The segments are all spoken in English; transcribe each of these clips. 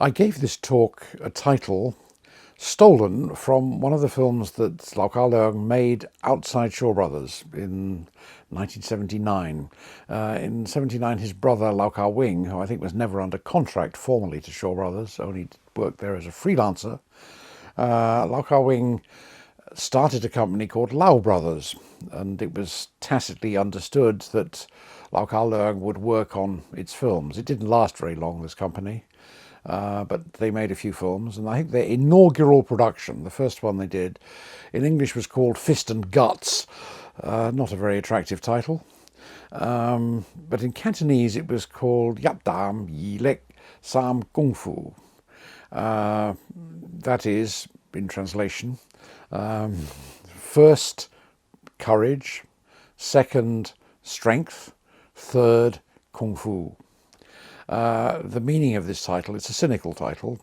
I gave this talk a title stolen from one of the films that Lau Kar-leung made outside Shaw Brothers in 1979. In 79, his brother Lau Kar-leung, who I think was never under contract formally to Shaw Brothers, only worked there as a freelancer, Lau Kar-leung started a company called Lau Brothers, and it was tacitly understood that Lau Kar-leung would work on its films. It didn't last very long, this company. But they made a few films, and I think their inaugural production, the first one they did, in English was called Fist and Guts. Not a very attractive title. But in Cantonese it was called Yap Dam Yi Lek Sam Kung Fu. That is, in translation, first, courage, second, strength, third, kung fu. The meaning of this title, it's a cynical title.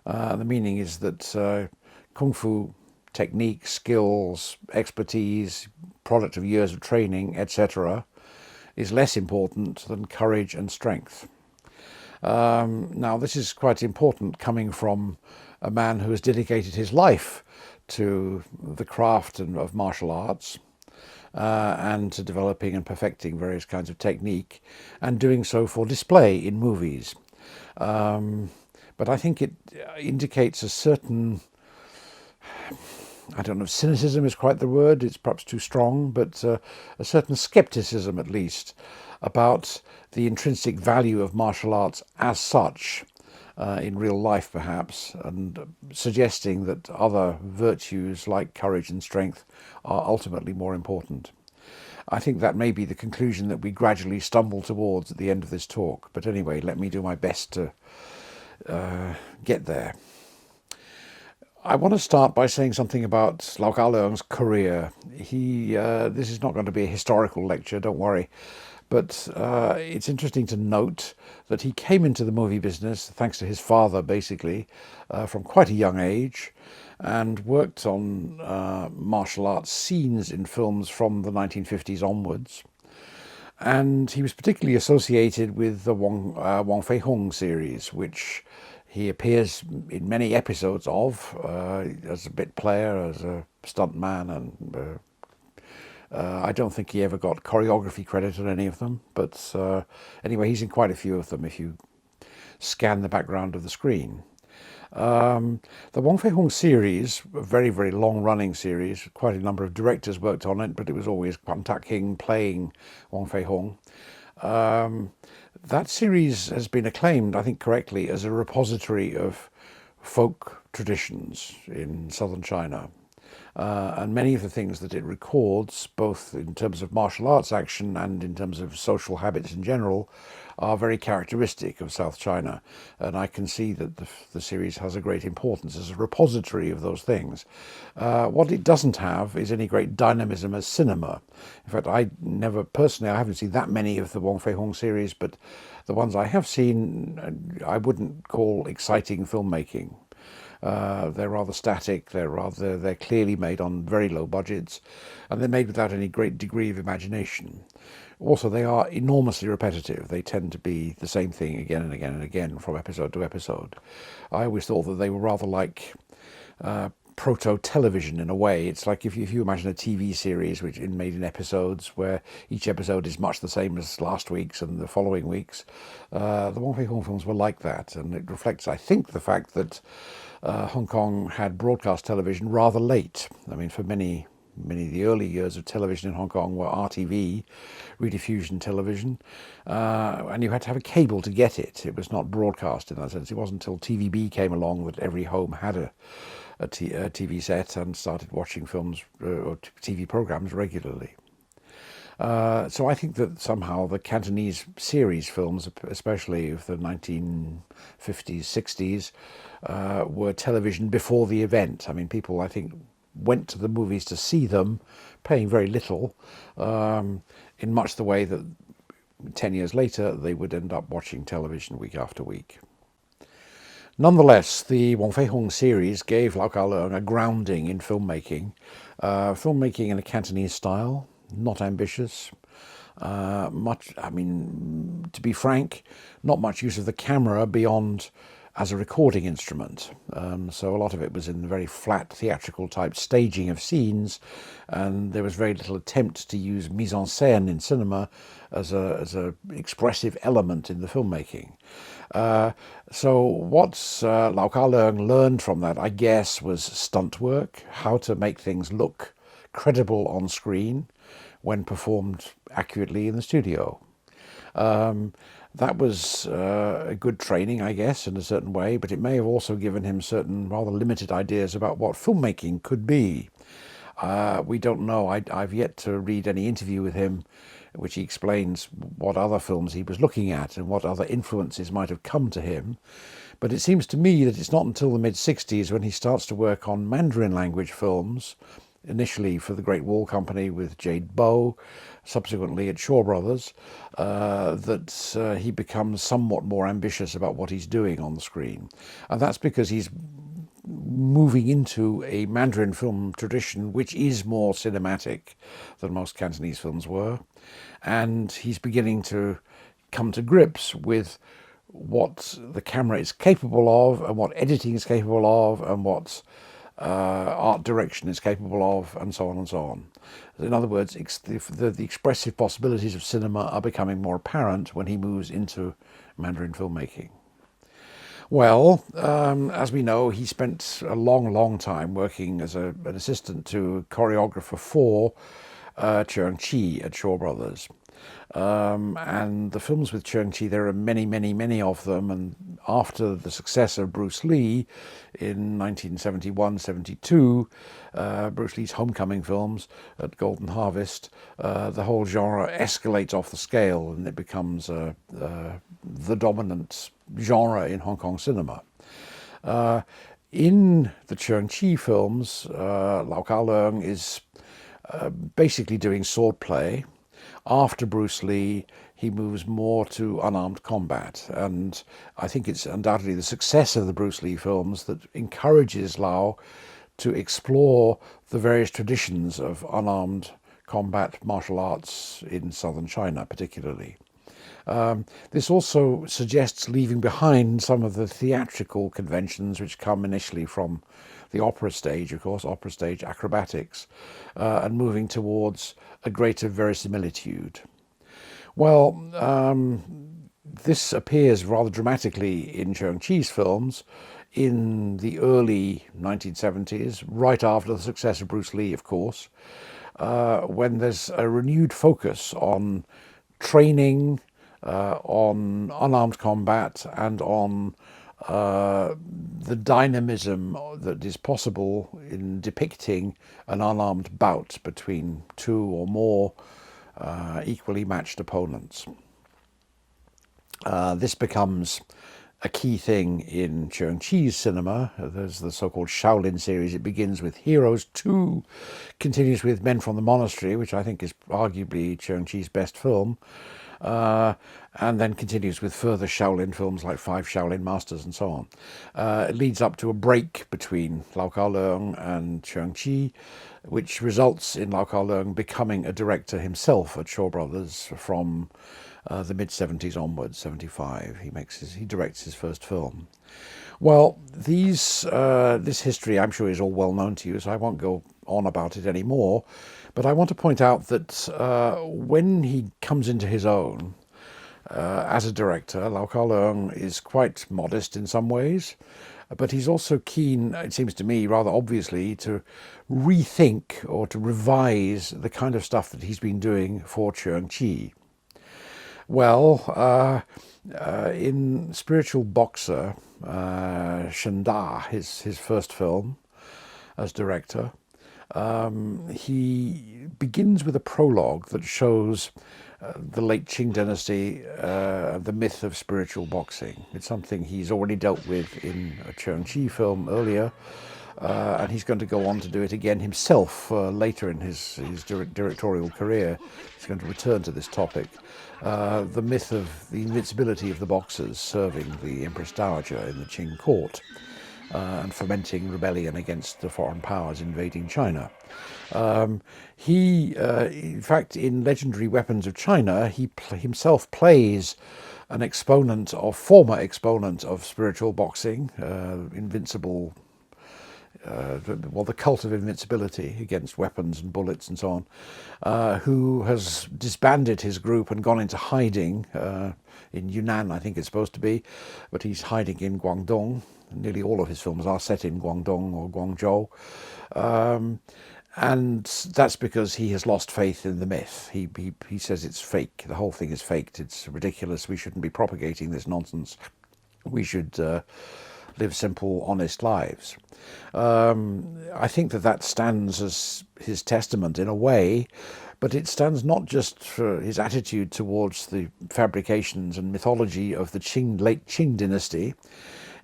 The meaning is that kung fu technique, skills, expertise, product of years of training, etc., is less important than courage and strength. Now, this is quite important coming from a man who has dedicated his life to the craft of martial arts, and to developing and perfecting various kinds of technique, and doing so for display in movies. But I think it indicates a certain, I don't know if cynicism is quite the word, it's perhaps too strong, but a certain skepticism at least about the intrinsic value of martial arts as such, in real life perhaps, and suggesting that other virtues like courage and strength are ultimately more important. I think that may be the conclusion that we gradually stumble towards at the end of this talk, but anyway, let me do my best to get there. I want to start by saying something about Lau Kar-leung's career. This is not going to be a historical lecture, don't worry. But it's interesting to note that he came into the movie business, thanks to his father, basically, from quite a young age, and worked on martial arts scenes in films from the 1950s onwards. And he was particularly associated with the Wong Fehung series, which he appears in many episodes of, as a bit player, as a stunt man, and I don't think he ever got choreography credit on any of them, but anyway, he's in quite a few of them if you scan the background of the screen. The Wong Fehung series, a very, very long-running series, quite a number of directors worked on it, but it was always Kwan Tak-king playing Wong Fehung. That series has been acclaimed, I think correctly, as a repository of folk traditions in southern China. And many of the things that it records, both in terms of martial arts action and in terms of social habits in general, are very characteristic of South China. And I can see that the series has a great importance as a repository of those things. What it doesn't have is any great dynamism as cinema. In fact, I haven't seen that many of the Wong Fehung series, but the ones I have seen, I wouldn't call exciting filmmaking. They're rather static, they're clearly made on very low budgets, and they're made without any great degree of imagination. Also, they are enormously repetitive. They tend to be the same thing again and again and again from episode to episode. I always thought that they were rather like proto-television in a way. It's like if you imagine a TV series which is made in episodes where each episode is much the same as last week's and the following week's. The Wong Fei-hung films were like that, and it reflects, I think, the fact that Hong Kong had broadcast television rather late. I mean, for many of the early years of television in Hong Kong were RTV, rediffusion television, and you had to have a cable to get it. It was not broadcast in that sense. It wasn't until TVB came along that every home had a TV set and started watching films or TV programs regularly. So I think that somehow the Cantonese series films, especially of the 1950s, 60s, were television before the event. I mean, people, I think, went to the movies to see them, paying very little, in much the way that 10 years later they would end up watching television week after week. Nonetheless, the Wong Fei-hung series gave Lau Kar-leung a grounding in filmmaking in a Cantonese style, not ambitious, to be frank, not much use of the camera beyond as a recording instrument. So a lot of it was in the very flat theatrical type staging of scenes, and there was very little attempt to use mise en scène in cinema as a expressive element in the filmmaking. So what Lau Kar-leung learned from that, I guess, was stunt work, how to make things look credible on screen when performed accurately in the studio. That was a good training, I guess, in a certain way, but it may have also given him certain rather limited ideas about what filmmaking could be. We don't know. I've yet to read any interview with him in which he explains what other films he was looking at and what other influences might have come to him. But it seems to me that it's not until the mid-60s when he starts to work on Mandarin language films, initially for the Great Wall Company with Jade Bow, subsequently at Shaw Brothers, that he becomes somewhat more ambitious about what he's doing on the screen. And that's because he's moving into a Mandarin film tradition which is more cinematic than most Cantonese films were. And he's beginning to come to grips with what the camera is capable of and what editing is capable of and what art direction is capable of, and so on and so on. In other words, the expressive possibilities of cinema are becoming more apparent when he moves into Mandarin filmmaking. Well, as we know, he spent a long time working as an assistant to choreographer for Cheung Chi at Shaw Brothers. And the films with Cheung Chi, there are many of them, and after the success of Bruce Lee in 1971-72, Bruce Lee's homecoming films at Golden Harvest, the whole genre escalates off the scale and it becomes the dominant genre in Hong Kong cinema. In the Cheung Chi films, Lau Kar-leung is basically doing swordplay. After Bruce Lee, he moves more to unarmed combat, and I think it's undoubtedly the success of the Bruce Lee films that encourages Lau to explore the various traditions of unarmed combat martial arts in southern China particularly. This also suggests leaving behind some of the theatrical conventions which come initially from the opera stage, of course, opera stage acrobatics, and moving towards a greater verisimilitude. Well, this appears rather dramatically in Cheung Chi's films in the early 1970s, right after the success of Bruce Lee, of course, when there's a renewed focus on training, on unarmed combat, and on the dynamism that is possible in depicting an unarmed bout between two or more equally matched opponents. This becomes a key thing in Cheung Chi's cinema. There's the so-called Shaolin Series. It begins with Heroes 2, continues with Men from the Monastery, which I think is arguably Cheung Chi's best film, and then continues with further Shaolin films like Five Shaolin Masters and so on. It leads up to a break between Lau Kar-leung and Cheung Chi, which results in Lau Kar-leung becoming a director himself at Shaw Brothers from the mid-70s onwards, 75. He directs his first film. Well, this history I'm sure is all well known to you, so I won't go on about it anymore. But I want to point out that when he comes into his own as a director, Lau Kar-leung is quite modest in some ways, but he's also keen, it seems to me, rather obviously, to rethink or to revise the kind of stuff that he's been doing for Cheung Chi. Well, in Spiritual Boxer, Shen Da, his first film as director, he begins with a prologue that shows the late Qing dynasty, the myth of spiritual boxing. It's something he's already dealt with in a Cheung Chi film earlier, and he's going to go on to do it again himself later in his directorial career. He's going to return to this topic. The myth of the invincibility of the boxers serving the Empress Dowager in the Qing court. and fomenting rebellion against the foreign powers invading China. In fact, in Legendary Weapons of China, he himself plays an former exponent of spiritual boxing, invincible, the cult of invincibility against weapons and bullets and so on, who has disbanded his group and gone into hiding in Yunnan, I think it's supposed to be, but he's hiding in Guangdong. Nearly all of his films are set in Guangdong or Guangzhou. And that's because he has lost faith in the myth. He says it's fake. The whole thing is faked. It's ridiculous. We shouldn't be propagating this nonsense. We should live simple, honest lives. I think that stands as his testament in a way, but it stands not just for his attitude towards the fabrications and mythology of the late Qing dynasty.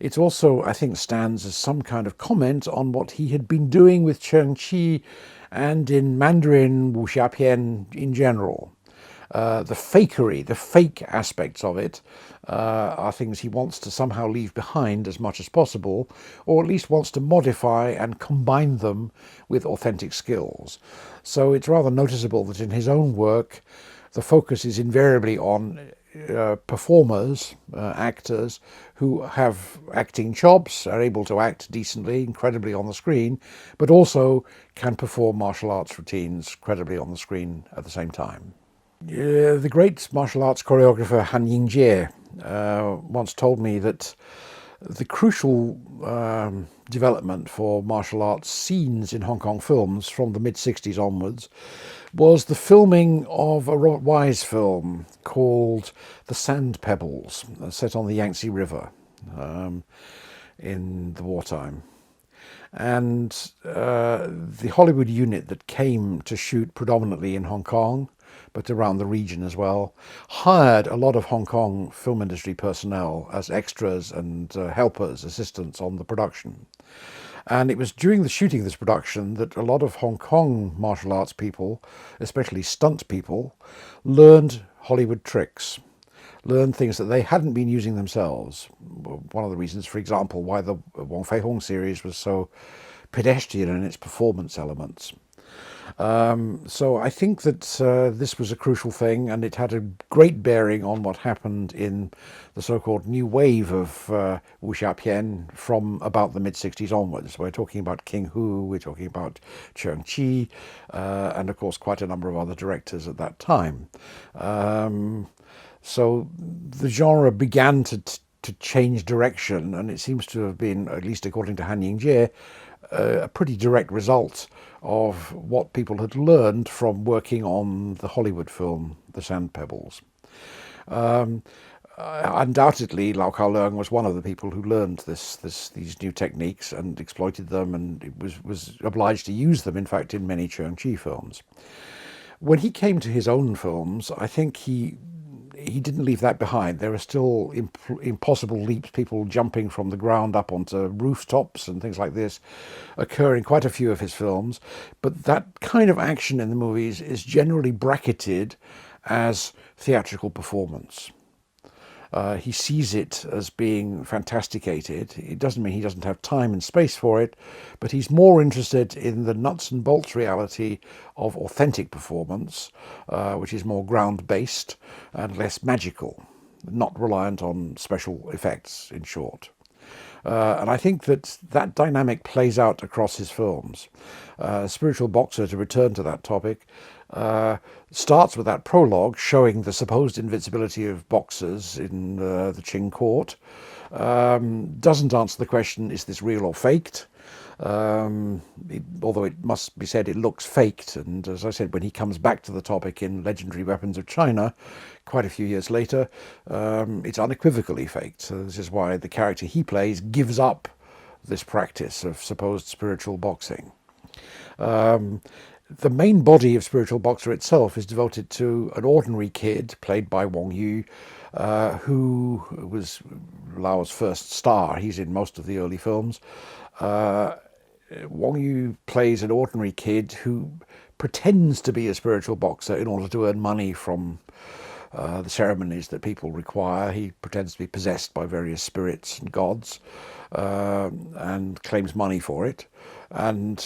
It also, I think, stands as some kind of comment on what he had been doing with Chengqi and in Mandarin wuxiapian in general. The fakery, the fake aspects of it are things he wants to somehow leave behind as much as possible, or at least wants to modify and combine them with authentic skills. So it's rather noticeable that in his own work, the focus is invariably on performers, actors who have acting chops, are able to act decently, incredibly on the screen, but also can perform martial arts routines credibly on the screen at the same time. The great martial arts choreographer Han Yingjie once told me that the crucial development for martial arts scenes in Hong Kong films from the mid-60s onwards was the filming of a Robert Wise film called The Sand Pebbles, set on the Yangtze River in the wartime. And the Hollywood unit that came to shoot predominantly in Hong Kong, but around the region as well, hired a lot of Hong Kong film industry personnel as extras and helpers, assistants on the production. And it was during the shooting of this production that a lot of Hong Kong martial arts people, especially stunt people, learned Hollywood tricks, learned things that they hadn't been using themselves. One of the reasons, for example, why the Fehung series was so pedestrian in its performance elements. So I think that this was a crucial thing, and it had a great bearing on what happened in the so-called new wave of wuxiapian from about the mid-60s onwards. We're talking about King Hu, we're talking about Chengqi, and of course quite a number of other directors at that time. So the genre began to change direction, and it seems to have been, at least according to Han Yingjie, a pretty direct result of what people had learned from working on the Hollywood film, The Sand Pebbles. Undoubtedly, Kar-leung was one of the people who learned these new techniques and exploited them, and was obliged to use them, in fact, in many Chengqi films. When he came to his own films, I think he didn't leave that behind. There are still impossible leaps, people jumping from the ground up onto rooftops and things like this, occur in quite a few of his films. But that kind of action in the movies is generally bracketed as theatrical performance. He sees it as being fantasticated. It doesn't mean he doesn't have time and space for it, but he's more interested in the nuts and bolts reality of authentic performance, which is more ground-based and less magical, not reliant on special effects, in short. And I think that dynamic plays out across his films. Spiritual Boxer, to return to that topic, starts with that prologue showing the supposed invincibility of boxers in the Qing court. Doesn't answer the question, is this real or faked? Although it must be said it looks faked, and as I said, when he comes back to the topic in Legendary Weapons of China quite a few years later, it's unequivocally faked. So this is why the character he plays gives up this practice of supposed spiritual boxing. The main body of Spiritual Boxer itself is devoted to an ordinary kid played by Wong Yu, who was Lao's first star. He's in most of the early films. Wong Yu plays an ordinary kid who pretends to be a spiritual boxer in order to earn money from the ceremonies that people require. He pretends to be possessed by various spirits and gods, and claims money for it, and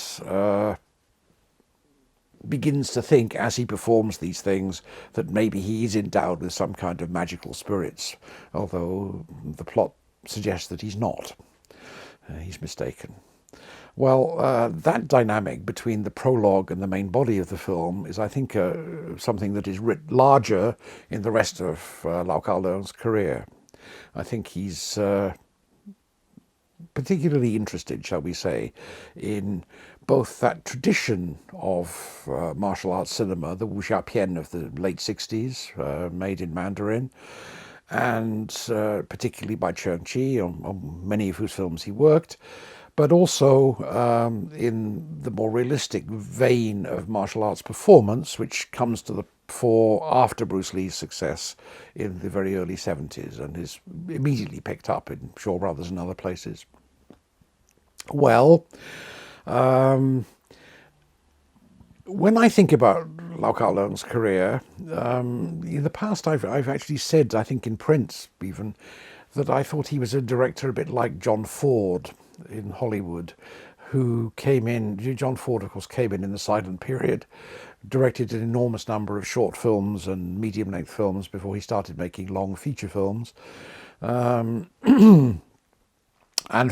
begins to think as he performs these things that maybe he is endowed with some kind of magical spirits, although the plot suggests that he's not. He's mistaken. Well, that dynamic between the prologue and the main body of the film is, I think, something that is writ larger in the rest of Lau Kar-leung's career. I think he's particularly interested, shall we say, in both that tradition of martial arts cinema, the wuxia pian of the late 60s, made in Mandarin, and particularly by Cheung Chi, on many of whose films he worked, but also in the more realistic vein of martial arts performance, which comes to the fore after Bruce Lee's success in the very early 70s and is immediately picked up in Shaw Brothers and other places. Well, when I think about Lau Kar-leung's career, in the past I've actually said, I think in print even, that I thought he was a director a bit like John Ford in Hollywood, who came in. John Ford, of course, came in the silent period, directed an enormous number of short films and medium-length films before he started making long feature films. And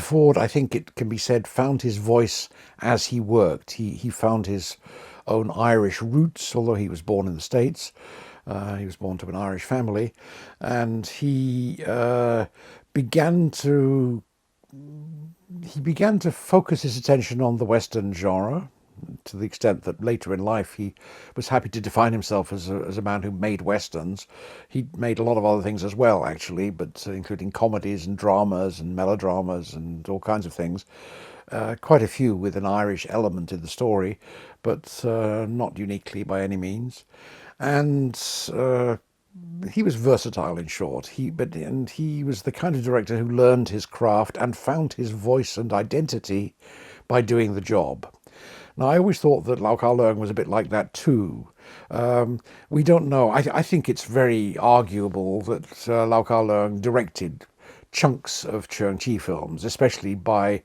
Ford, I think it can be said, found his voice as he worked. He found his own Irish roots, although he was born in the States. He was born to an Irish family, and he began to focus his attention on the Western genre, to the extent that later in life he was happy to define himself as a man who made Westerns. He made a lot of other things as well, actually, but including comedies and dramas and melodramas and all kinds of things. Quite a few with an Irish element in the story, but not uniquely by any means. And he was versatile, in short. He was the kind of director who learned his craft and found his voice and identity by doing the job. Now, I always thought that Lau Kar-leung was a bit like that too. We don't know. I think it's very arguable that Lau Kar-leung directed chunks of Cheung Chi films, especially by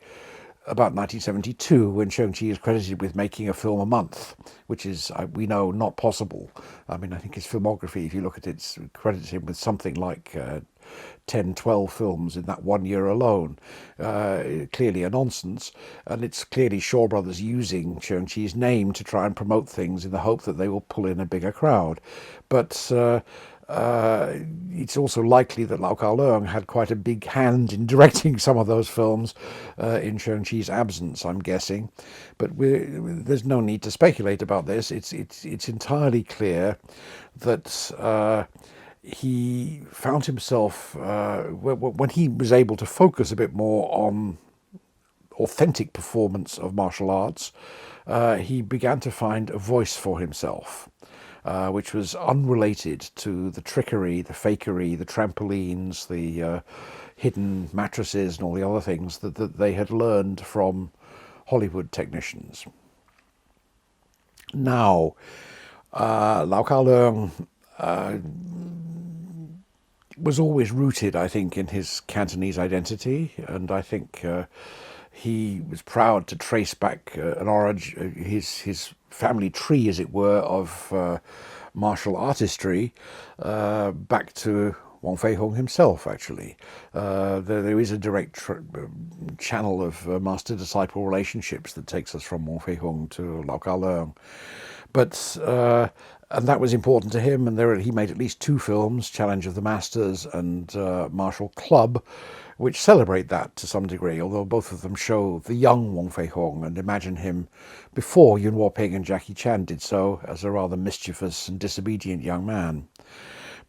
about 1972, when Cheung Chi is credited with making a film a month, which is, we know, not possible. I mean, I think his filmography, if you look at it, credits him with something like 10, 12 films in that 1 year alone. Clearly a nonsense, and it's clearly Shaw Brothers using Cheung Chi's name to try and promote things in the hope that they will pull in a bigger crowd. But it's also likely that Lau Kar-leung had quite a big hand in directing some of those films in Cheung Chi's absence, I'm guessing. But there's no need to speculate about this. It's entirely clear that he found himself, when he was able to focus a bit more on authentic performance of martial arts, he began to find a voice for himself, which was unrelated to the trickery, the fakery, the trampolines, the hidden mattresses and all the other things that they had learned from Hollywood technicians. Now, Lau Kar-leung was always rooted, I think, in his Cantonese identity, and I think he was proud to trace back his family tree, as it were, of martial artistry back to Wong Fehung himself, actually. There is a direct channel of master-disciple relationships that takes us from Wong Fehung to Lau Kar-leung. But and that was important to him, and he made at least 2 films, Challenge of the Masters and Martial Club, which celebrate that to some degree, although both of them show the young Wong Fehung and imagine him before Yuen Woo-ping and Jackie Chan did so as a rather mischievous and disobedient young man.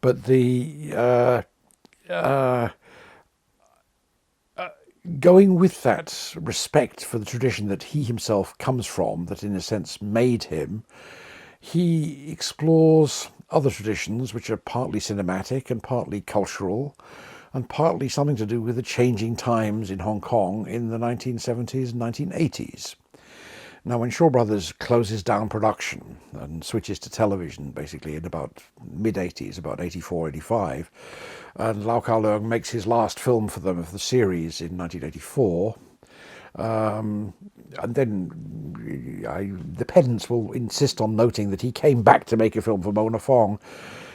But going with that respect for the tradition that he himself comes from, that in a sense made him, he explores other traditions which are partly cinematic and partly cultural and partly something to do with the changing times in Hong Kong in the 1970s and 1980s. Now, when Shaw Brothers closes down production and switches to television, basically in about mid-80s, about 84, 85, and Kar-leung makes his last film for them of the series in 1984, and then the pedants will insist on noting that he came back to make a film for Mona Fong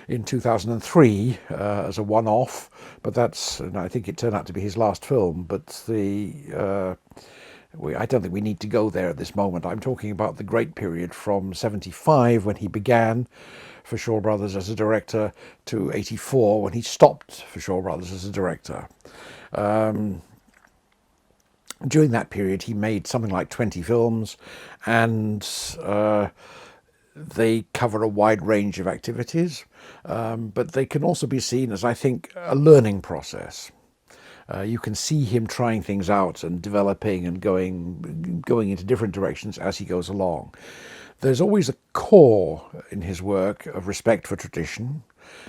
in 2003 as a one-off, but I think it turned out to be his last film, but I don't think we need to go there at this moment. I'm talking about the great period from 75, when he began for Shaw Brothers as a director, to 84, when he stopped for Shaw Brothers as a director. During that period, he made something like 20 films, and they cover a wide range of activities, but they can also be seen as, I think, a learning process. You can see him trying things out and developing and going into different directions as he goes along. There's always a core in his work of respect for tradition.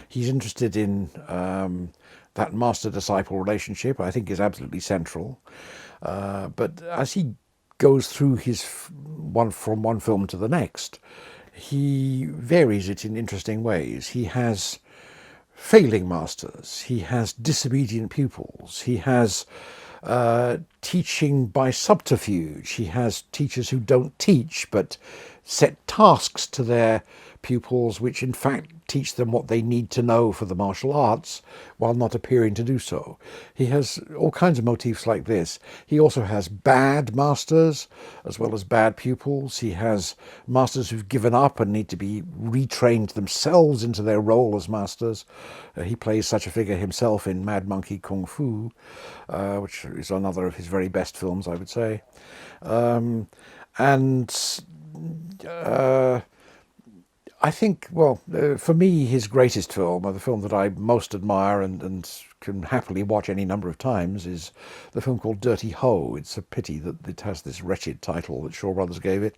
He's interested in that master-disciple relationship, I think, is absolutely central. But as he goes through from one film to the next, he varies it in interesting ways. He has failing masters, he has disobedient pupils, he has teaching by subterfuge, he has teachers who don't teach but set tasks to their pupils which in fact teach them what they need to know for the martial arts while not appearing to do so. He has all kinds of motifs like this. He also has bad masters as well as bad pupils. He has masters who've given up and need to be retrained themselves into their role as masters. He plays such a figure himself in Mad Monkey Kung Fu, which is another of his very best films, I would say. I think, for me, his greatest film, or the film that I most admire and can happily watch any number of times, is the film called Dirty Ho. It's a pity that it has this wretched title that Shaw Brothers gave it.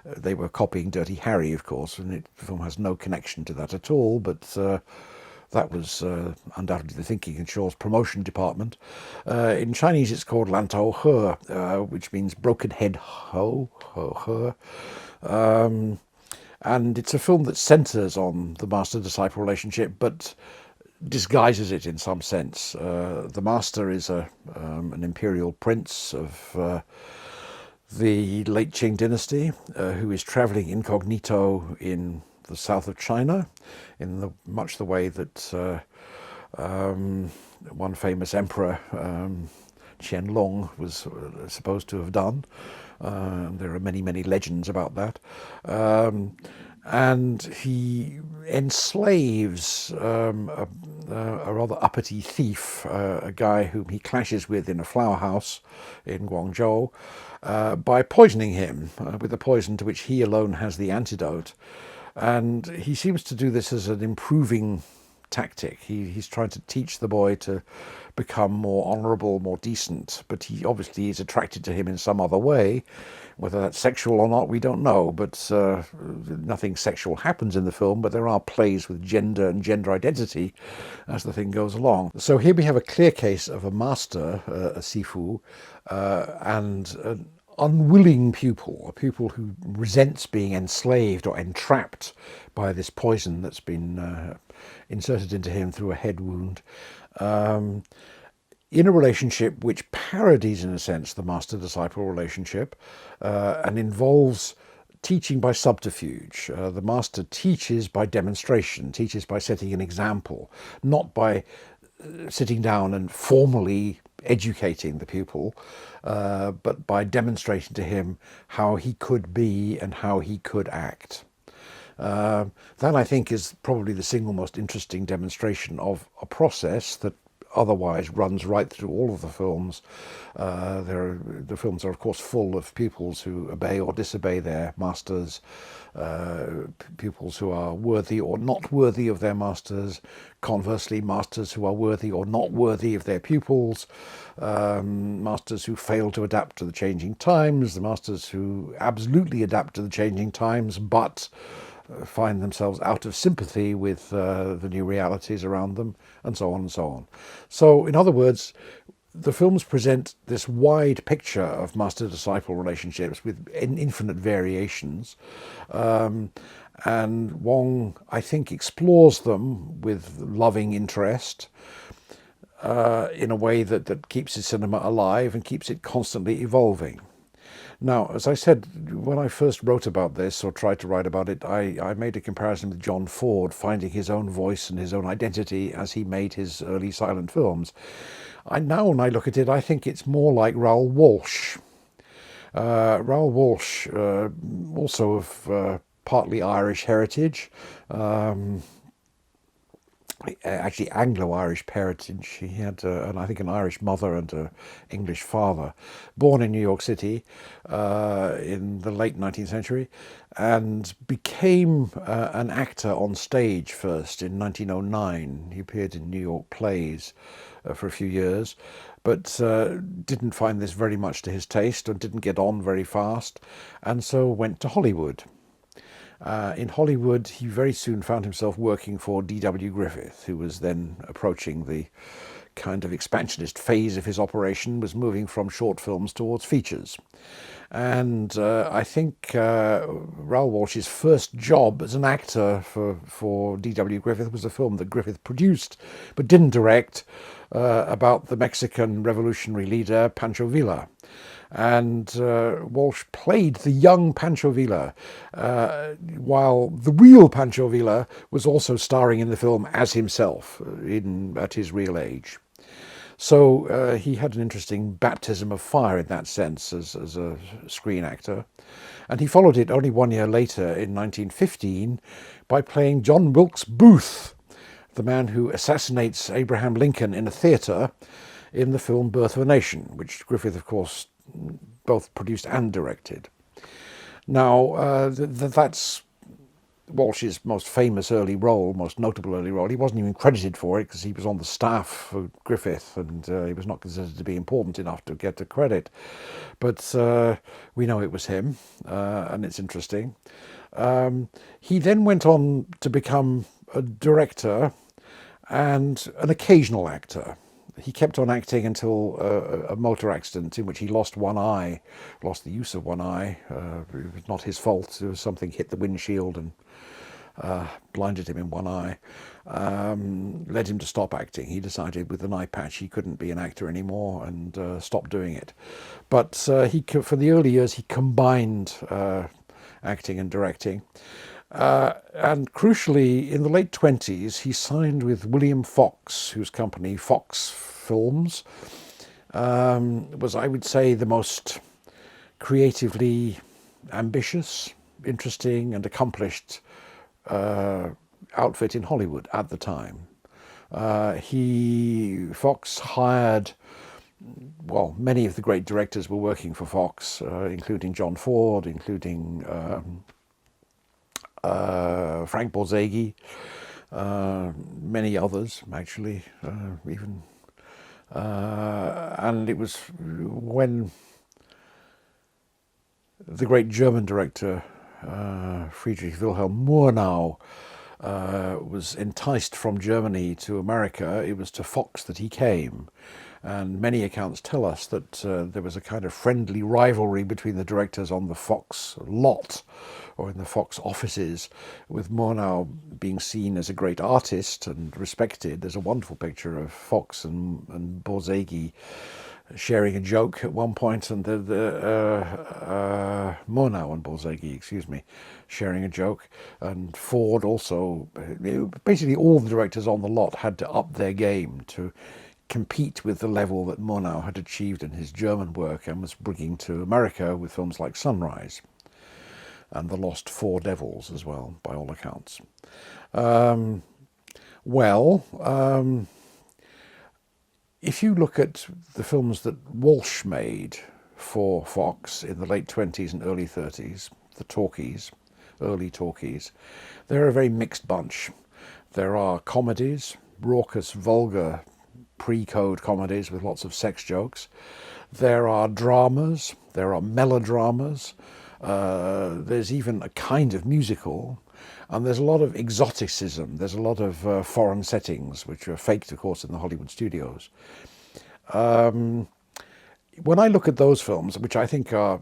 They were copying Dirty Harry, of course, and the film has no connection to that at all, but that was undoubtedly the thinking in Shaw's promotion department. In Chinese, it's called Lan Tao He, which means broken head ho, he. And it's a film that centres on the master-disciple relationship, but disguises it in some sense. The master is an imperial prince of the late Qing dynasty, who is travelling incognito in the south of China, in much the way that one famous emperor, Qianlong, was supposed to have done. There are many, many legends about that. And he enslaves a rather uppity thief, a guy whom he clashes with in a flower house in Guangzhou, by poisoning him with a poison to which he alone has the antidote. And he seems to do this as an improving tactic. He's trying to teach the boy to become more honourable, more decent, but he obviously is attracted to him in some other way. Whether that's sexual or not, we don't know, but nothing sexual happens in the film, but there are plays with gender and gender identity as the thing goes along. So here we have a clear case of a master, a sifu, and an unwilling pupil, a pupil who resents being enslaved or entrapped by this poison that's been inserted into him through a head wound, in a relationship which parodies, in a sense, the master-disciple relationship, and involves teaching by subterfuge. The master teaches by demonstration, teaches by setting an example, not by sitting down and formally educating the pupil, but by demonstrating to him how he could be and how he could act. That, I think, is probably the single most interesting demonstration of a process that otherwise runs right through all of the films. The films are, of course, full of pupils who obey or disobey their masters, pupils who are worthy or not worthy of their masters, conversely, masters who are worthy or not worthy of their pupils, masters who fail to adapt to the changing times, the masters who absolutely adapt to the changing times, but find themselves out of sympathy with the new realities around them, and so on and so on. So, in other words, the films present this wide picture of master-disciple relationships with infinite variations. And Wong, I think, explores them with loving interest in a way that keeps his cinema alive and keeps it constantly evolving. Now, as I said, when I first wrote about this, or tried to write about it, I made a comparison with John Ford, finding his own voice and his own identity as he made his early silent films. Now, when I look at it, I think it's more like Raoul Walsh. Raoul Walsh, also of partly Irish heritage, actually Anglo-Irish parentage. He had, I think, an Irish mother and an English father, born in New York City in the late 19th century, and became an actor on stage first in 1909. He appeared in New York plays for a few years, but didn't find this very much to his taste and didn't get on very fast, and so went to Hollywood. In Hollywood, he very soon found himself working for D.W. Griffith, who was then approaching the kind of expansionist phase of his operation, was moving from short films towards features. And I think Raoul Walsh's first job as an actor for D.W. Griffith was a film that Griffith produced but didn't direct, about the Mexican revolutionary leader Pancho Villa. And Walsh played the young Pancho Villa, while the real Pancho Villa was also starring in the film as himself, at his real age. So he had an interesting baptism of fire in that sense as a screen actor. And he followed it only 1 year later, in 1915, by playing John Wilkes Booth, the man who assassinates Abraham Lincoln in a theatre in the film Birth of a Nation, which Griffith, of course, both produced and directed. Now, that's Walsh's most famous early role, most notable early role. He wasn't even credited for it because he was on the staff for Griffith, and he was not considered to be important enough to get the credit. But we know it was him, and it's interesting. He then went on to become a director and an occasional actor. He kept on acting until a motor accident in which he lost one eye, lost the use of one eye. It was not his fault. There was something hit the windshield and blinded him in one eye. Led him to stop acting. He decided with an eye patch he couldn't be an actor anymore and stopped doing it. But for the early years he combined acting and directing. And crucially, in the late 20s, he signed with William Fox, whose company, Fox Films, was, I would say, the most creatively ambitious, interesting, and accomplished outfit in Hollywood at the time. Fox hired, well, many of the great directors were working for Fox, including John Ford, including Frank Borzage, many others actually, even, and it was when the great German director Friedrich Wilhelm Murnau was enticed from Germany to America. It was to Fox that he came. And many accounts tell us that there was a kind of friendly rivalry between the directors on the Fox lot, or in the Fox offices, with Murnau being seen as a great artist and respected. There's a wonderful picture of Fox and Borzage sharing a joke at one point, and Murnau and Borzage, excuse me, sharing a joke, and Ford also. Basically, all the directors on the lot had to up their game to compete with the level that Murnau had achieved in his German work and was bringing to America with films like Sunrise and The Lost Four Devils as well, by all accounts. If you look at the films that Walsh made for Fox in the late 20s and early 30s, the talkies, early talkies, they're a very mixed bunch. There are comedies, raucous, vulgar, pre-code comedies with lots of sex jokes. There are dramas, there are melodramas, there's even a kind of musical, and there's a lot of exoticism, there's a lot of foreign settings, which are faked, of course, in the Hollywood studios. When I look at those films, which I think are,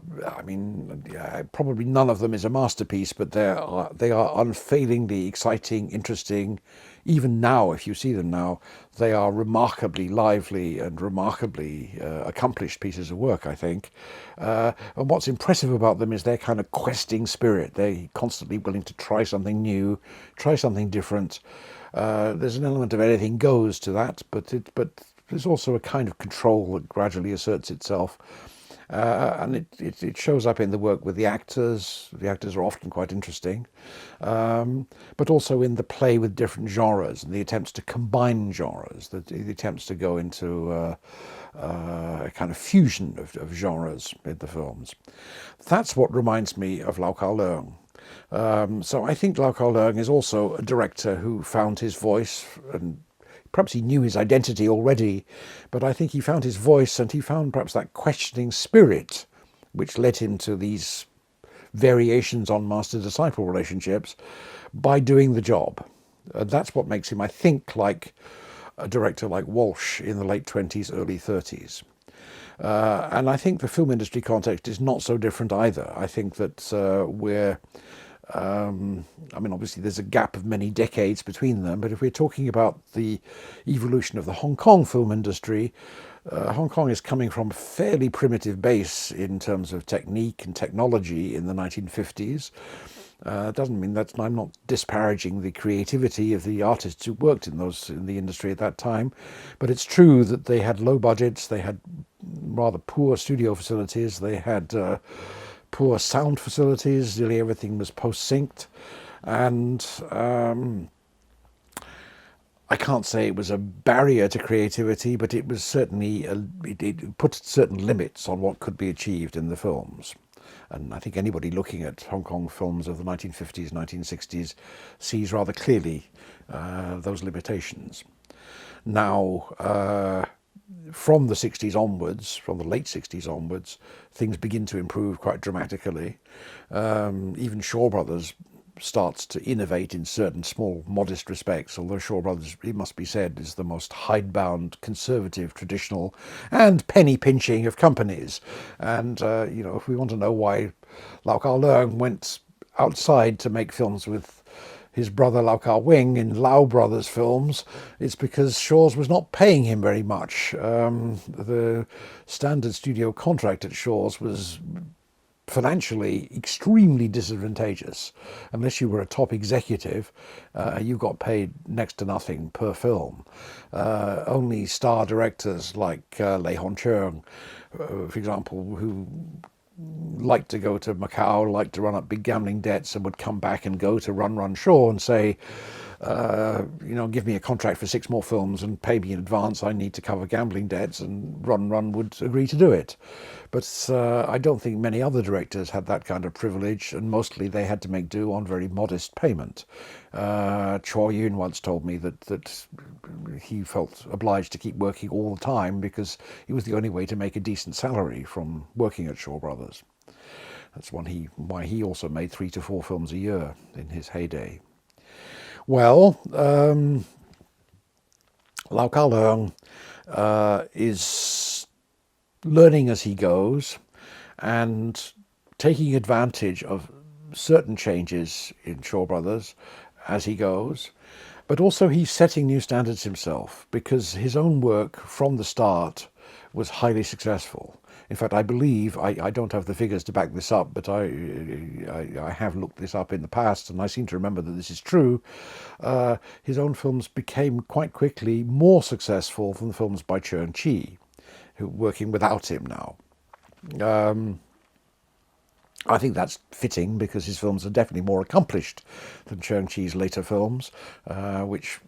probably none of them is a masterpiece, but they are unfailingly exciting, interesting. Even now, if you see them now, they are remarkably lively and remarkably accomplished pieces of work, I think. And what's impressive about them is their kind of questing spirit. They're constantly willing to try something new, try something different. There's an element of anything goes to that, but there's also a kind of control that gradually asserts itself. And it shows up in the work with the actors. The actors are often quite interesting, but also in the play with different genres and the attempts to combine genres, the attempts to go into a kind of fusion of genres in the films. That's what reminds me of Lau Kar-leung. So I think Lau Kar-leung is also a director who found his voice, and perhaps he knew his identity already, but I think he found his voice and he found perhaps that questioning spirit which led him to these variations on master-disciple relationships by doing the job. And that's what makes him, I think, like a director like Walsh in the late 20s, early 30s. And I think the film industry context is not so different either. I think that obviously there's a gap of many decades between them, but if we're talking about the evolution of the Hong Kong film industry, Hong Kong is coming from a fairly primitive base in terms of technique and technology in the 1950s. Doesn't mean that I'm not disparaging the creativity of the artists who worked in the industry at that time, but it's true that they had low budgets, they had rather poor studio facilities, they had poor sound facilities, nearly everything was post-synced, and I can't say it was a barrier to creativity, but it was certainly, it put certain limits on what could be achieved in the films. And I think anybody looking at Hong Kong films of the 1950s, 1960s sees rather clearly those limitations. Now, from the 60s onwards, from the late 60s onwards, things begin to improve quite dramatically. Even Shaw Brothers starts to innovate in certain small, modest respects, although Shaw Brothers, it must be said, is the most hidebound, conservative, traditional, and penny-pinching of companies. And, if we want to know why Lau Kar-leung went outside to make films with his brother Lau Kar-wing in Lau Brothers films, it's because Shaw's was not paying him very much. The standard studio contract at Shaw's was financially extremely disadvantageous. Unless you were a top executive, you got paid next to nothing per film. Only star directors like Lei Hon-cheung, for example, who liked to go to Macau, liked to run up big gambling debts, and would come back and go to Run Shaw and say, give me a contract for 6 more films and pay me in advance, I need to cover gambling debts, and Run would agree to do it. But I don't think many other directors had that kind of privilege, and mostly they had to make do on very modest payment. Choi Yun once told me that he felt obliged to keep working all the time because it was the only way to make a decent salary from working at Shaw Brothers. That's why he also made 3 to 4 films a year in his heyday. Well, Lau Kar-leung is learning as he goes and taking advantage of certain changes in Shaw Brothers as he goes, but also he's setting new standards himself because his own work from the start was highly successful. In fact, I believe, I don't have the figures to back this up, but I have looked this up in the past, and I seem to remember that this is true. His own films became quite quickly more successful than the films by Cheung Chi, who are working without him now. I think that's fitting because his films are definitely more accomplished than Cheung Chi's later films, which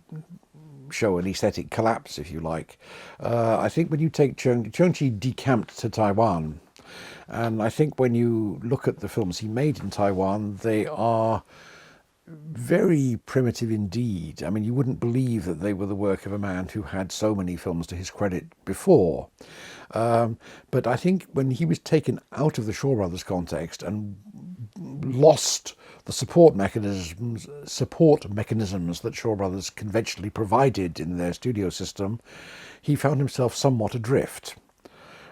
show an aesthetic collapse, if you like. I think when you take Cheung Chi decamped to Taiwan, and I think when you look at the films he made in Taiwan, they are very primitive indeed. I mean, you wouldn't believe that they were the work of a man who had so many films to his credit before. But I think when he was taken out of the Shaw Brothers context and lost the support mechanisms that Shaw Brothers conventionally provided in their studio system, he found himself somewhat adrift.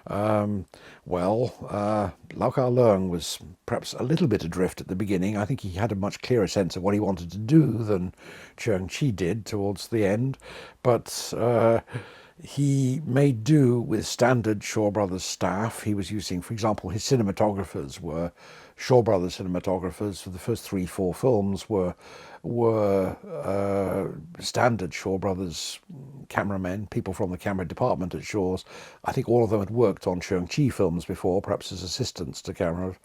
Lau Kar-leung was perhaps a little bit adrift at the beginning. I think he had a much clearer sense of what he wanted to do than Cheung-chi did towards the end, but he made do with standard Shaw Brothers staff. He was using, for example, his cinematographers were Shaw Brothers cinematographers for the first 3-4 films were standard Shaw Brothers cameramen, people from the camera department at Shaw's. I think all of them had worked on Cheung-chi films before, perhaps as assistants to camera.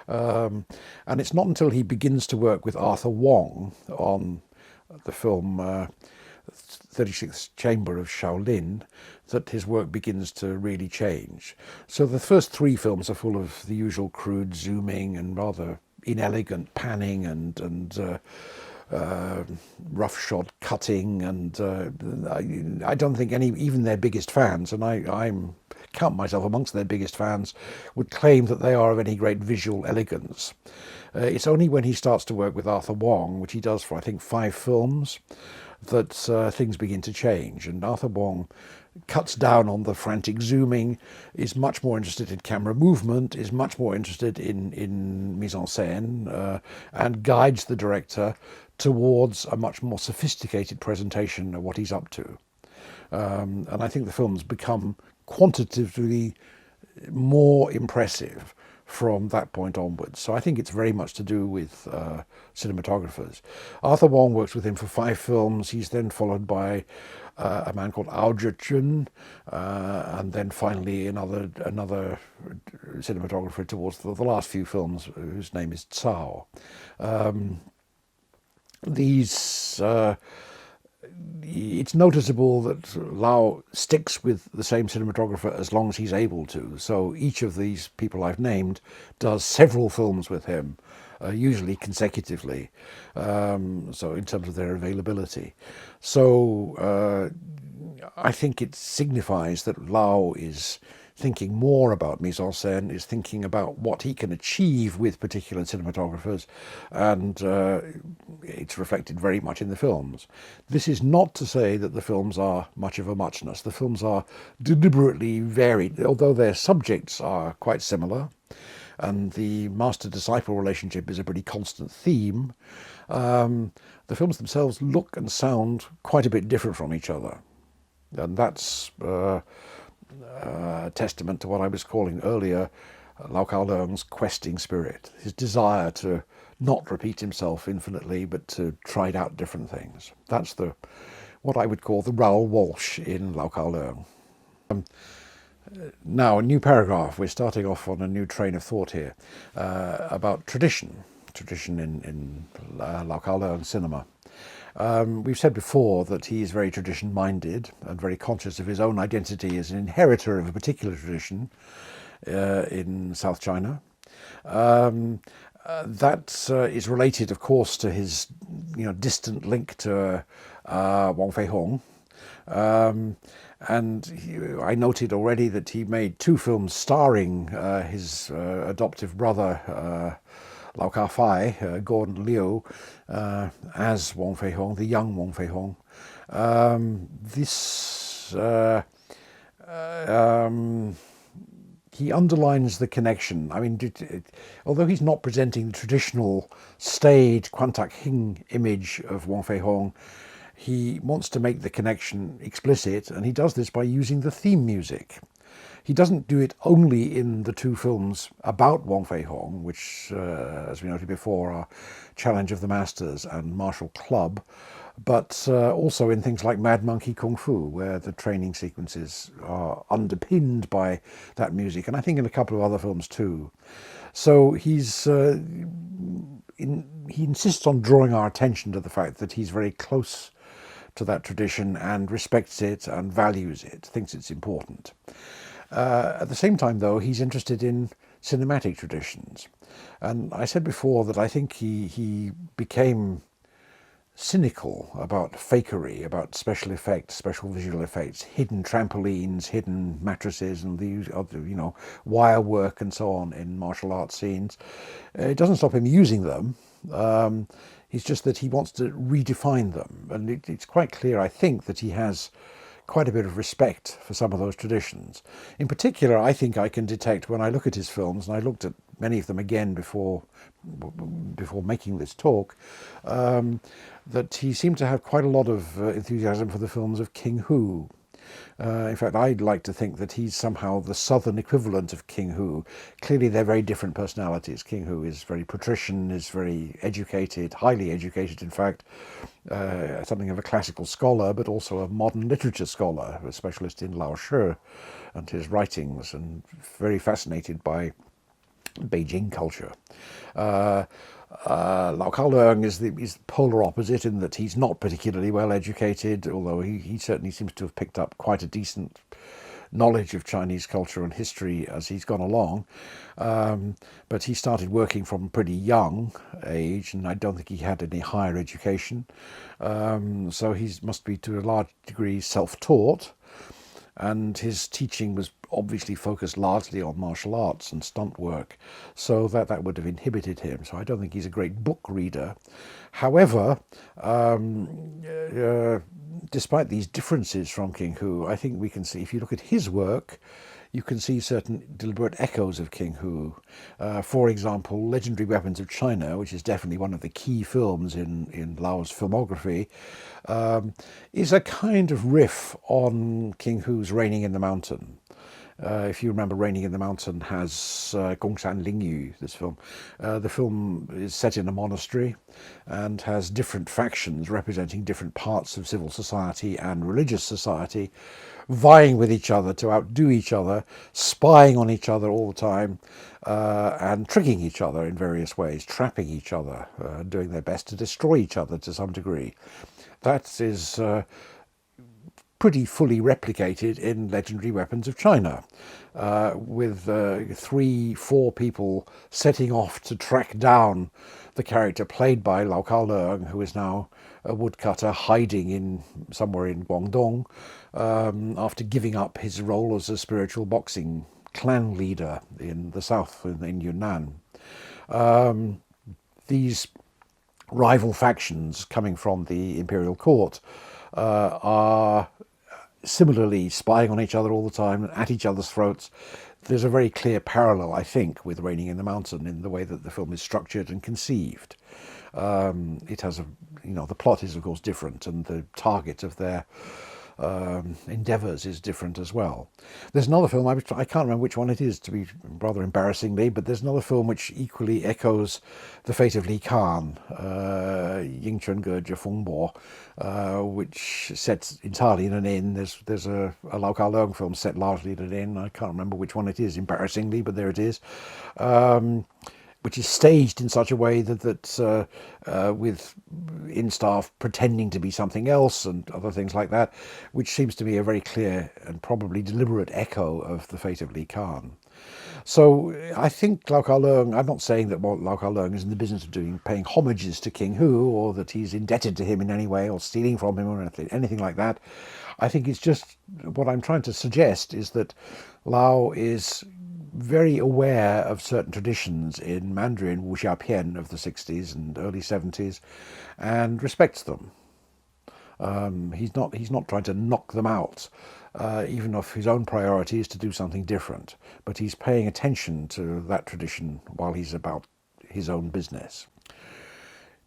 And it's not until he begins to work with Arthur Wong on the film 36th Chamber of Shaolin that his work begins to really change. So the first 3 films are full of the usual crude zooming and rather inelegant panning and roughshod cutting, and I don't think even their biggest fans, and I count myself amongst their biggest fans, would claim that they are of any great visual elegance. It's only when he starts to work with Arthur Wong, which he does for I think 5 films, that things begin to change, and Arthur Wong cuts down on the frantic zooming, is much more interested in camera movement, is much more interested in mise-en-scène, and guides the director towards a much more sophisticated presentation of what he's up to. And I think the films become quantitatively more impressive from that point onwards. So I think it's very much to do with cinematographers. Arthur Wong works with him for 5 films. He's then followed by a man called Chun, and then finally another cinematographer towards the last few films, whose name is Cao. It's noticeable that Lau sticks with the same cinematographer as long as he's able to. So each of these people I've named does several films with him, usually consecutively, so in terms of their availability. So I think it signifies that Lau is thinking more about mise-en-scène, is thinking about what he can achieve with particular cinematographers, and it's reflected very much in the films. This is not to say that the films are much of a muchness. The films are deliberately varied, although their subjects are quite similar, and the master-disciple relationship is a pretty constant theme. The films themselves look and sound quite a bit different from each other, and that's testament to what I was calling earlier Lau Kar-leung's questing spirit, his desire to not repeat himself infinitely, but to try out different things. That's what I would call the Raoul Walsh in Lau Kar-leung. Now, a new paragraph. We're starting off on a new train of thought here about tradition in Lau Kar-leung cinema. We've said before that he is very tradition-minded and very conscious of his own identity as an inheritor of a particular tradition in South China. That is related, of course, to his distant link to Wong Fehung. And I noted already that he made 2 films starring his adoptive brother, Lau Ka-fai, Gordon Liu, as Wong Fehung, the young Wong Fehung. He underlines the connection. I mean, although he's not presenting the traditional staid Kwantak Hing image of Wong Fehung, he wants to make the connection explicit, and he does this by using the theme music. He doesn't do it only in the 2 films about Wong Fehung, which, as we noted before, are Challenge of the Masters and Martial Club, but also in things like Mad Monkey Kung Fu, where the training sequences are underpinned by that music, and I think in a couple of other films too. So he insists on drawing our attention to the fact that he's very close to that tradition and respects it and values it, thinks it's important. At the same time, though, he's interested in cinematic traditions. And I said before that I think he became cynical about fakery, about special effects, special visual effects, hidden trampolines, hidden mattresses, and the other, wire work and so on in martial arts scenes. It doesn't stop him using them. It's just that he wants to redefine them, and it's quite clear, I think, that he has quite a bit of respect for some of those traditions. In particular, I think I can detect when I look at his films, and I looked at many of them again before making this talk, that he seemed to have quite a lot of enthusiasm for the films of King Hu. In fact, I'd like to think that he's somehow the southern equivalent of King Hu. Clearly, they're very different personalities. King Hu is very patrician, is very educated, highly educated, in fact, something of a classical scholar, but also a modern literature scholar, a specialist in Lao Shi and his writings, and very fascinated by Beijing culture. Kar-leung is the polar opposite in that he's not particularly well educated, although he certainly seems to have picked up quite a decent knowledge of Chinese culture and history as he's gone along. But he started working from a pretty young age, and I don't think he had any higher education. So he must be to a large degree self-taught. And his teaching was obviously focused largely on martial arts and stunt work, so that would have inhibited him. So I don't think he's a great book reader. However, despite these differences from King Hu, I think we can see, if you look at his work, you can see certain deliberate echoes of King Hu. For example, Legendary Weapons of China, which is definitely one of the key films in Lao's filmography, is a kind of riff on King Hu's Raining in the Mountain. If you remember, Raining in the Mountain has Gongshan Lingyu, this film. The film is set in a monastery and has different factions representing different parts of civil society and religious society, vying with each other to outdo each other, spying on each other all the time, and tricking each other in various ways, trapping each other, doing their best to destroy each other to some degree. That is pretty fully replicated in Legendary Weapons of China, with 3-4 people setting off to track down the character played by Kar-leung, who is now a woodcutter hiding somewhere in Guangdong, after giving up his role as a spiritual boxing clan leader in the south, in Yunnan. These rival factions coming from the imperial court are similarly spying on each other all the time and at each other's throats. There's a very clear parallel, I think, with Raining in the Mountain in the way that the film is structured and conceived. It has the plot is of course different, and the target of their endeavours is different as well. There's another film, I can't remember which one it is, to be rather embarrassingly, but there's another film which equally echoes The Fate of Li Kan, Ying Chen Ge Jie Feng Bo, which sets entirely in an inn. There's a Kar-leung film set largely in an inn. I can't remember which one it is, embarrassingly, but there it is. Which is staged in such a way that with in-staff pretending to be something else and other things like that, which seems to be a very clear and probably deliberate echo of The Fate of Li Kan. So I think Kar-leung, I'm not saying that Kar-leung is in the business of paying homages to King Hu, or that he's indebted to him in any way, or stealing from him, or anything like that. I think it's just, what I'm trying to suggest is that Lao is very aware of certain traditions in Mandarin wuxiapian of the 60s and early 70s, and respects them. He's not trying to knock them out, even if his own priority is to do something different. But he's paying attention to that tradition while he's about his own business.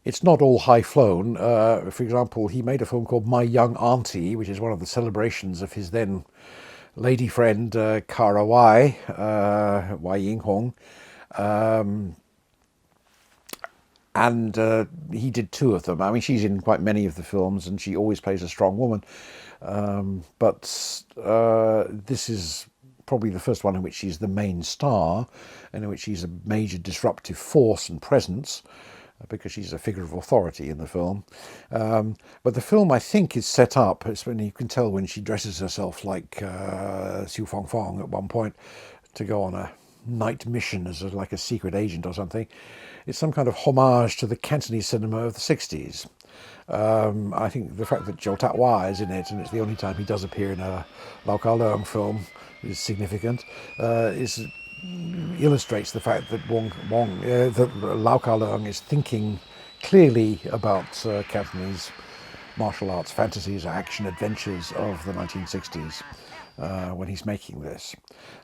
It's not all high-flown. For example, he made a film called My Young Auntie, which is one of the celebrations of his then lady friend Kara Wai Yinghong, and he did 2 of them. I mean, she's in quite many of the films, and she always plays a strong woman. But this is probably the first one in which she's the main star, and in which she's a major disruptive force and presence, because she's a figure of authority in the film. But the film, I think, is set up, it's when you can tell when she dresses herself like Xu Fangfang at one point to go on a night mission as like a secret agent or something. It's some kind of homage to the Cantonese cinema of the 60s. I think the fact that Zhou Taohua is in it, and it's the only time he does appear in a Lau Kar-leung film, is significant. Illustrates the fact that that Lau Kar-leung is thinking clearly about Cantonese martial arts fantasies, action adventures of the 1960s when he's making this.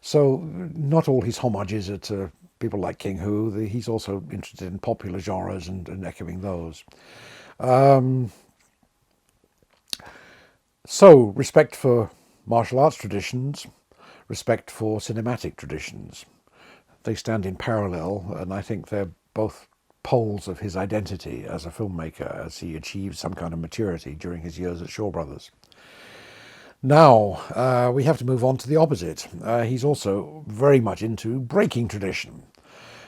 So not all his homages are to people like King Hu. He's also interested in popular genres and echoing those. So respect for martial arts traditions, respect for cinematic traditions. They stand in parallel, and I think they're both poles of his identity as a filmmaker as he achieved some kind of maturity during his years at Shaw Brothers. Now, we have to move on to the opposite. He's also very much into breaking tradition.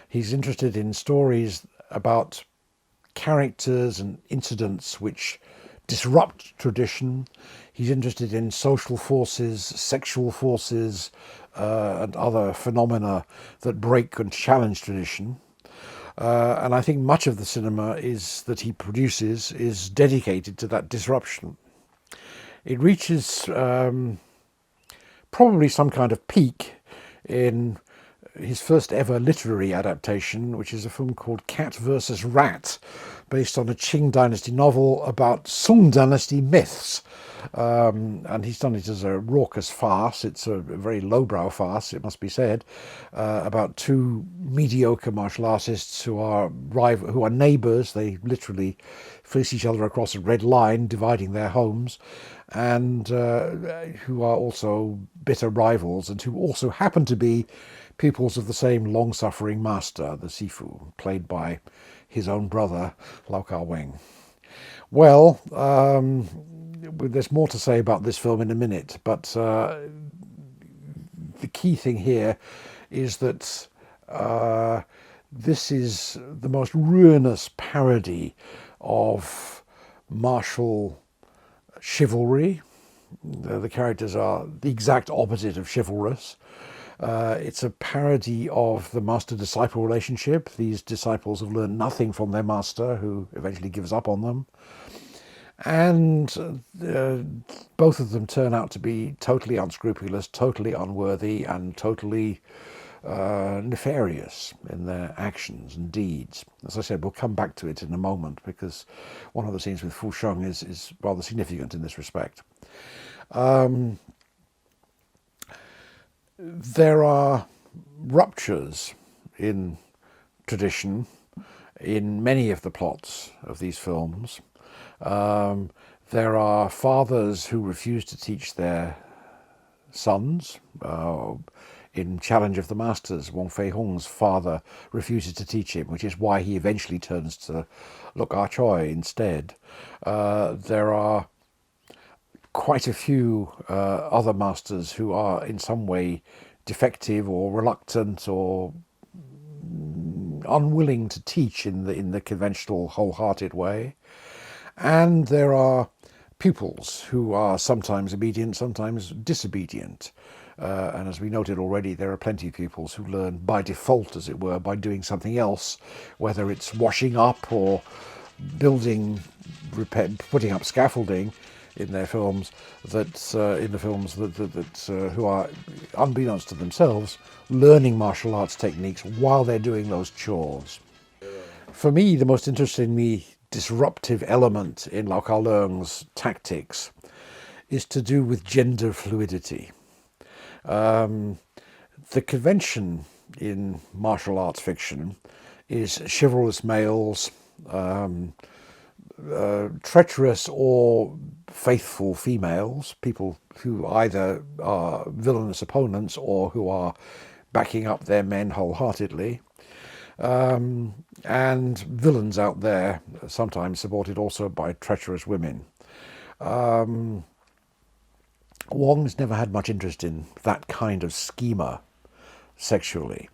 He's interested in stories about characters and incidents which disrupt tradition. He's interested in social forces, sexual forces, and other phenomena that break and challenge tradition. And I think much of the cinema that he produces is dedicated to that disruption. It reaches probably some kind of peak in his first ever literary adaptation, which is a film called Cat vs. Rat, based on a Qing Dynasty novel about Song Dynasty myths. And he's done it as a raucous farce. It's a very lowbrow farce, it must be said, about two mediocre martial artists who are neighbours. They literally face each other across a red line, dividing their homes, and who are also bitter rivals, and who also happen to be pupils of the same long-suffering master, the Sifu, played by his own brother, Lau Kar-leung. Well, there's more to say about this film in a minute, but the key thing here is that this is the most ruinous parody of martial chivalry. The characters are the exact opposite of chivalrous. It's a parody of the master-disciple relationship. These disciples have learned nothing from their master, who eventually gives up on them. And both of them turn out to be totally unscrupulous, totally unworthy, and totally nefarious in their actions and deeds. As I said, we'll come back to it in a moment, because one of the scenes with Fehung is rather significant in this respect. There are ruptures in tradition in many of the plots of these films. There are fathers who refuse to teach their sons. In Challenge of the Masters, Wong Fehung's father refuses to teach him, which is why he eventually turns to Luk Ah Choi instead. There are quite a few other masters who are in some way defective or reluctant or unwilling to teach in the conventional wholehearted way. And there are pupils who are sometimes obedient, sometimes disobedient. And as we noted already, there are plenty of pupils who learn by default, as it were, by doing something else, whether it's washing up or putting up scaffolding in their films, who are, unbeknownst to themselves, learning martial arts techniques while they're doing those chores. For me, the most interestingly disruptive element in Lau Kar-leung's tactics is to do with gender fluidity. The convention in martial arts fiction is chivalrous males, treacherous or faithful females, people who either are villainous opponents or who are backing up their men wholeheartedly, and villains out there, sometimes supported also by treacherous women. Wong's never had much interest in that kind of schema sexually.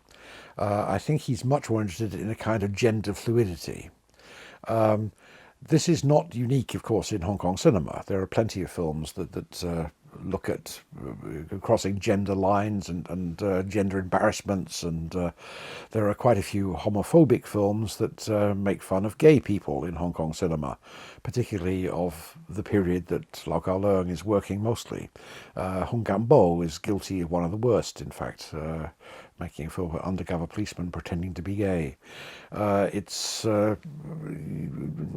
I think he's much more interested in a kind of gender fluidity. This is not unique, of course, in Hong Kong cinema. There are plenty of films that look at crossing gender lines and gender embarrassments, and there are quite a few homophobic films that make fun of gay people in Hong Kong cinema, particularly of the period that Lau Kar-leung is working mostly. Hong Gambo is guilty of one of the worst, in fact, making a film about undercover policemen pretending to be gay. It's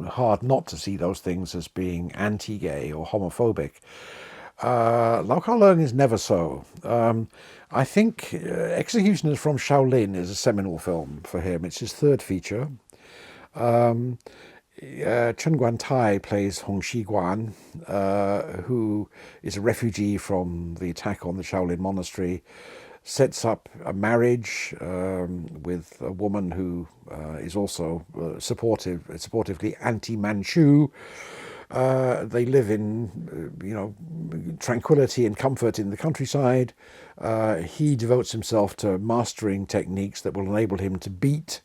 hard not to see those things as being anti-gay or homophobic. Lau Kar-leung is never so. I think Executioners from Shaolin is a seminal film for him. It's his third feature. Chen Guantai plays Hong Shiguan, who is a refugee from the attack on the Shaolin monastery, sets up a marriage with a woman who is also supportively anti-Manchu. They live in, tranquility and comfort in the countryside. He devotes himself to mastering techniques that will enable him to beat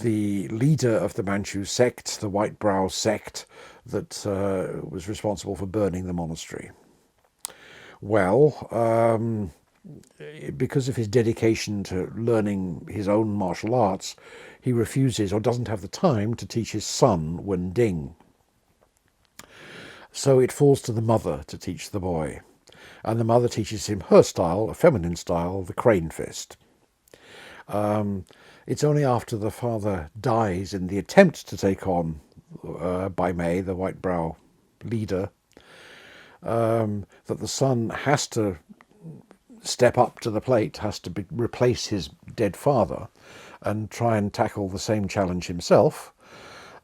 the leader of the Manchu sect, the White Brow sect, that was responsible for burning the monastery. Well, because of his dedication to learning his own martial arts, he refuses or doesn't have the time to teach his son Wen Ding. So it falls to the mother to teach the boy, and the mother teaches him her style, a feminine style, the crane fist. It's only after the father dies in the attempt to take on Bai Mei, the White Brow leader, that the son has to step up to the plate, has to replace his dead father and try and tackle the same challenge himself.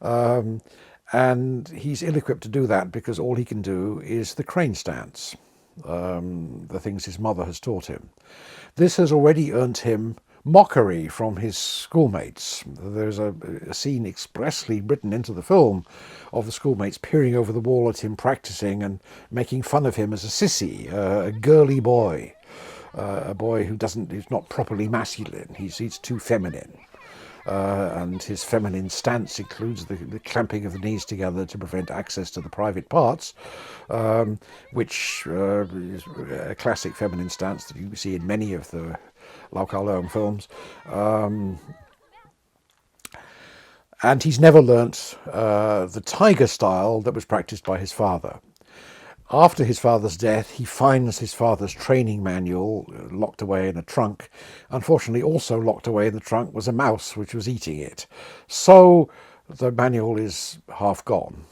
And he's ill-equipped to do that because all he can do is the crane stance, the things his mother has taught him. This has already earned him mockery from his schoolmates. There's a scene expressly written into the film of the schoolmates peering over the wall at him practicing and making fun of him as a sissy, a girly boy. A boy who's not properly masculine. He's too feminine. And his feminine stance includes the clamping of the knees together to prevent access to the private parts, which is a classic feminine stance that you see in many of the Lau Kar-leung films. And he's never learnt the tiger style that was practiced by his father. After his father's death, he finds his father's training manual locked away in a trunk. Unfortunately, also locked away in the trunk was a mouse which was eating it. So the manual is half gone.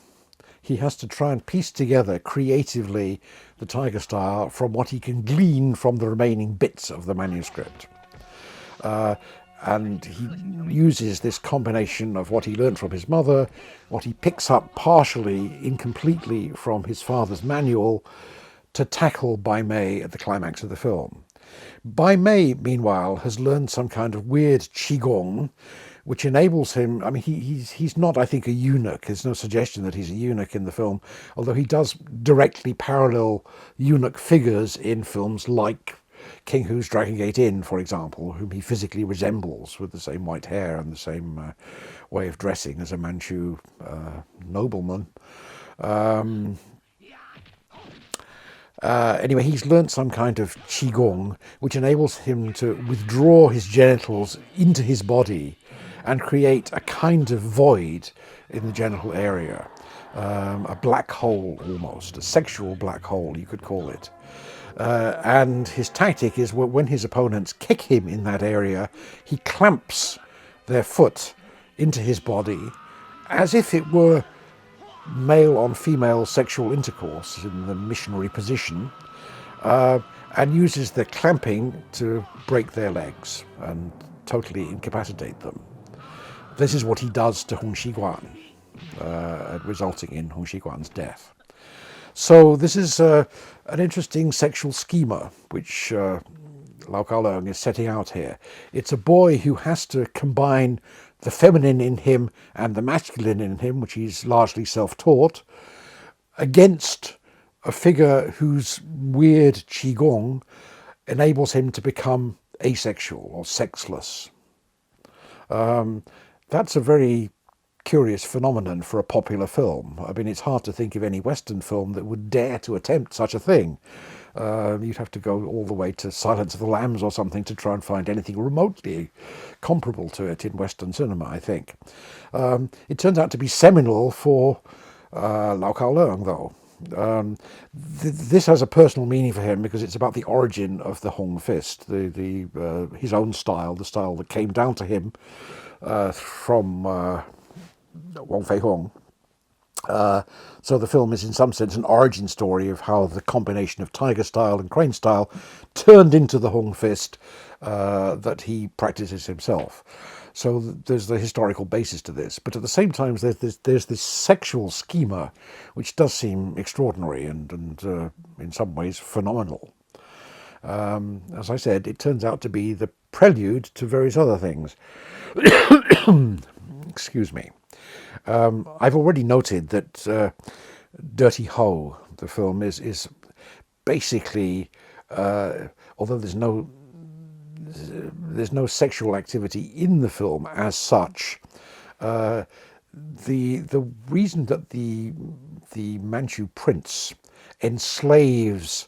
He has to try and piece together creatively the tiger style from what he can glean from the remaining bits of the manuscript. And he uses this combination of what he learned from his mother, what he picks up partially, incompletely from his father's manual, to tackle Bai Mei at the climax of the film. Bai Mei, meanwhile, has learned some kind of weird qigong, which enables him, I mean, he's not, I think, a eunuch. There's no suggestion that he's a eunuch in the film, although he does directly parallel eunuch figures in films like King Hu's Dragon Gate Inn, for example, whom he physically resembles with the same white hair and the same way of dressing as a Manchu nobleman. Anyway, he's learnt some kind of qigong which enables him to withdraw his genitals into his body and create a kind of void in the genital area, a black hole almost, a sexual black hole you could call it. And his tactic is when his opponents kick him in that area, he clamps their foot into his body as if it were male on female sexual intercourse in the missionary position, and uses the clamping to break their legs and totally incapacitate them. This is what he does to Hong Shiguan, resulting in Hong Shiguan's death. So this is an interesting sexual schema which Lau Kar-leung is setting out here. It's a boy who has to combine the feminine in him and the masculine in him, which he's largely self-taught, against a figure whose weird qigong enables him to become asexual or sexless. That's a very curious phenomenon for a popular film. I mean, it's hard to think of any Western film that would dare to attempt such a thing. You'd have to go all the way to Silence of the Lambs or something to try and find anything remotely comparable to it in Western cinema, I think. It turns out to be seminal for Lau Kar-leung, though. This has a personal meaning for him because it's about the origin of the Hung Fist, his own style, the style that came down to him from Fehung. So the film is in some sense an origin story of how the combination of tiger style and crane style turned into the Hung Fist that he practices himself. So there's the historical basis to this, but at the same time there's this sexual schema which does seem extraordinary and in some ways phenomenal. As I said, it turns out to be the prelude to various other things. Excuse me. I've already noted that Dirty Ho, the film, is basically, although there's no sexual activity in the film as such, the reason that the Manchu prince enslaves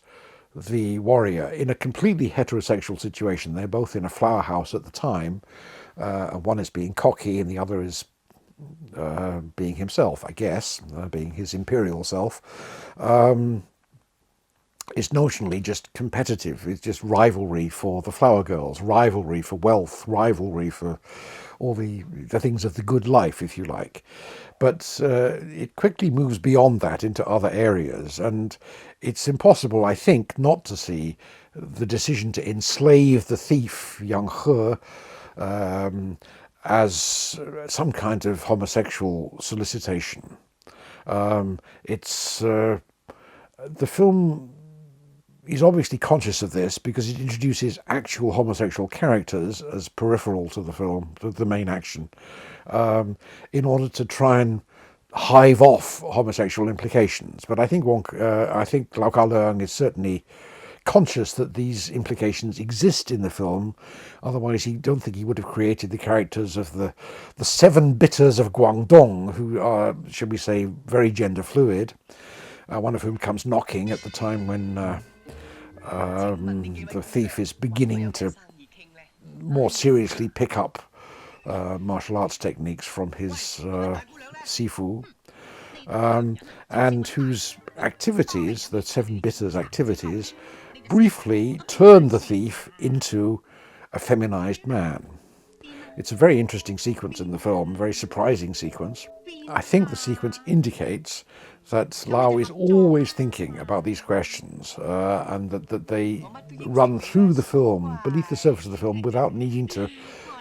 the warrior in a completely heterosexual situation. They're both in a flower house at the time, and one is being cocky and the other is being himself, I guess, being his imperial self, is notionally just competitive. It's just rivalry for the flower girls, rivalry for wealth, rivalry for all the things of the good life, if you like. But it quickly moves beyond that into other areas, and it's impossible, I think, not to see the decision to enslave the thief, Yang He, as some kind of homosexual solicitation. The film is obviously conscious of this because it introduces actual homosexual characters as peripheral to the film, to the main action, in order to try and hive off homosexual implications. But I think Lau Kar-leung is certainly conscious that these implications exist in the film. Otherwise, I don't think he would have created the characters of the seven bitters of Guangdong, who are, shall we say, very gender fluid. One of whom comes knocking at the time when the thief is beginning to more seriously pick up martial arts techniques from his Sifu, and whose activities, the seven bitters' activities, briefly turn the thief into a feminized man. It's a very interesting sequence in the film, a very surprising sequence. I think the sequence indicates that Lau is always thinking about these questions, and that they run through the film, beneath the surface of the film, without needing to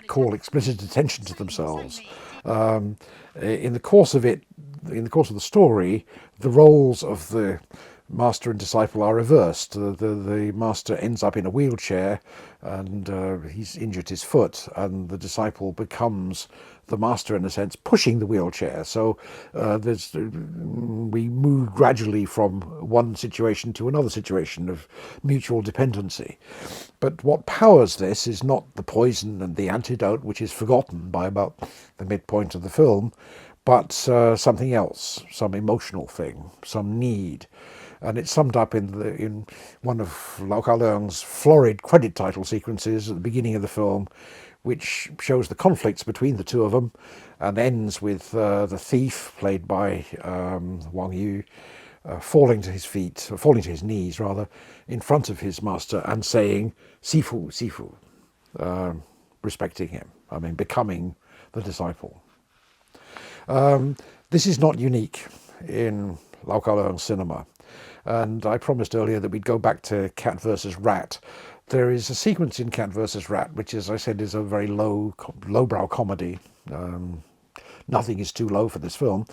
call explicit attention to themselves. In the course of the story, the roles of the master and disciple are reversed. The master ends up in a wheelchair and he's injured his foot, and the disciple becomes the master in a sense, pushing the wheelchair. So we move gradually from one situation to another situation of mutual dependency. But what powers this is not the poison and the antidote, which is forgotten by about the midpoint of the film, but something else, some emotional thing, some need. And it's summed up in one of Lau Kar-leung's florid credit title sequences at the beginning of the film, which shows the conflicts between the two of them, and ends with the thief, played by Wong Yu, falling to his knees rather, in front of his master and saying, "Sifu, Sifu," respecting him. I mean, becoming the disciple. This is not unique in Lau Kar-leung's cinema. And I promised earlier that we'd go back to Cat vs. Rat. There is a sequence in Cat vs. Rat, which, as I said, is a very lowbrow comedy. Nothing is too low for this film.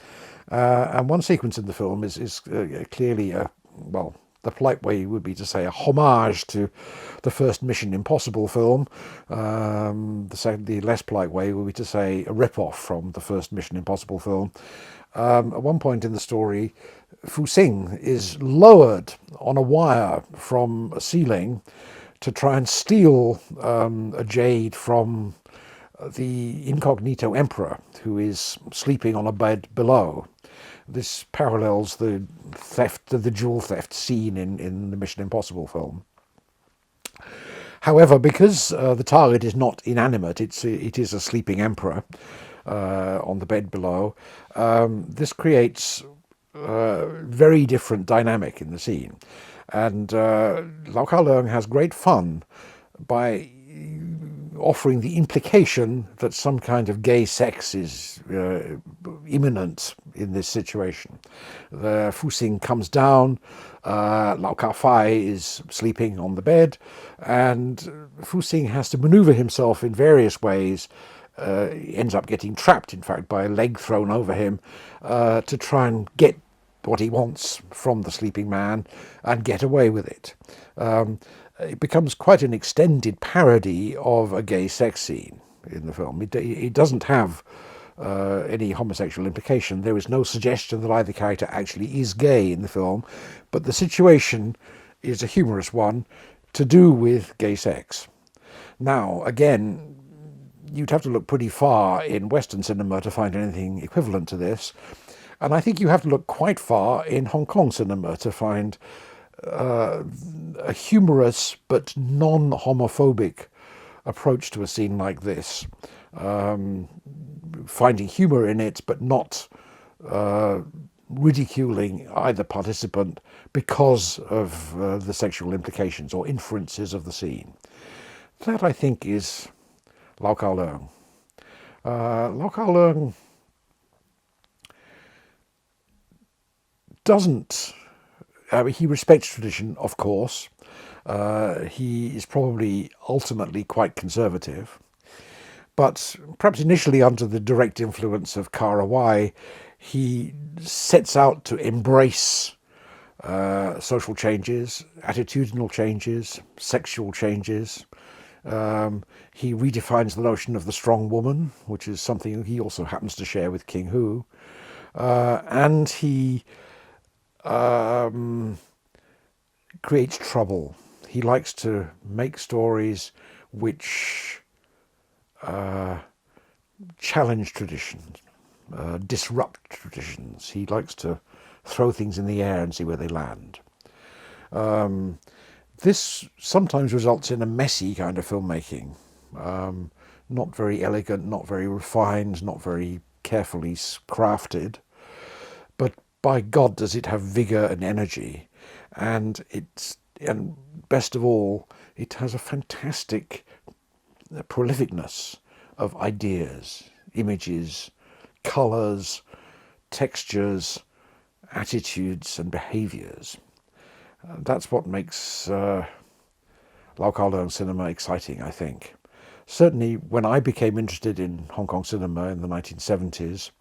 And one sequence in the film is clearly the polite way would be to say a homage to the first Mission Impossible film. The less polite way would be to say a rip-off from the first Mission Impossible film. At one point in the story, Fu Xing is lowered on a wire from a ceiling to try and steal a jade from the incognito emperor who is sleeping on a bed below. This parallels the jewel theft scene in the Mission Impossible film. However, because the target is not inanimate, it is a sleeping emperor on the bed below, this creates a very different dynamic in the scene. And Lau Kar-leung has great fun by offering the implication that some kind of gay sex is imminent in this situation. The Fusing comes down, Lau Ka-fai is sleeping on the bed, and Fusing has to maneuver himself in various ways. He ends up getting trapped, in fact, by a leg thrown over him to try and get what he wants from the sleeping man and get away with it. It becomes quite an extended parody of a gay sex scene in the film. It doesn't have any homosexual implication. There is no suggestion that either character actually is gay in the film, but the situation is a humorous one to do with gay sex. Now, again, you'd have to look pretty far in Western cinema to find anything equivalent to this, and I think you have to look quite far in Hong Kong cinema to find a humorous but non-homophobic approach to a scene like this, finding humor in it but not ridiculing either participant because of the sexual implications or inferences of the scene. That, I think, is Lau Kar-leung. Lau Kar-leung doesn't... he respects tradition, of course. He is probably ultimately quite conservative. But perhaps initially under the direct influence of Kar-wai, he sets out to embrace social changes, attitudinal changes, sexual changes. He redefines the notion of the strong woman, which is something he also happens to share with King Hu. And he creates trouble. He likes to make stories which challenge traditions, disrupt traditions. He likes to throw things in the air and see where they land. This sometimes results in a messy kind of filmmaking, not very elegant, not very refined, not very carefully crafted, but by God does it have vigor and energy, and best of all, it has a fantastic prolificness of ideas, images, colours, textures, attitudes and behaviours. That's what makes Lau Kar-leung cinema exciting, I think. Certainly when I became interested in Hong Kong cinema in the 1970s,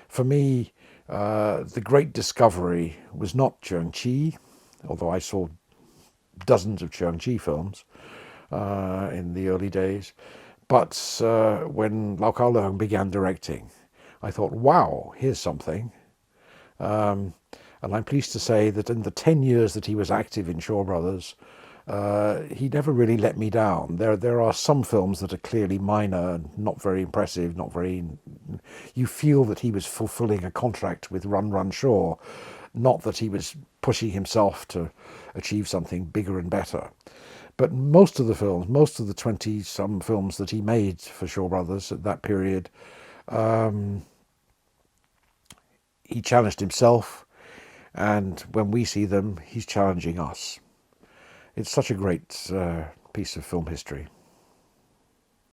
for me the great discovery was not Cheung Chi, although I saw dozens of Cheung Chi films in the early days, but when Lau Kar-leung began directing, I thought, wow, here's something. And I'm pleased to say that in the 10 years that he was active in Shaw Brothers, he never really let me down. There are some films that are clearly minor, not very impressive, not very... You feel that he was fulfilling a contract with Run Run Shaw, not that he was pushing himself to achieve something bigger and better. But most of the films, most of the 20-some films that he made for Shaw Brothers at that period, he challenged himself, and when we see them, he's challenging us. It's such a great piece of film history.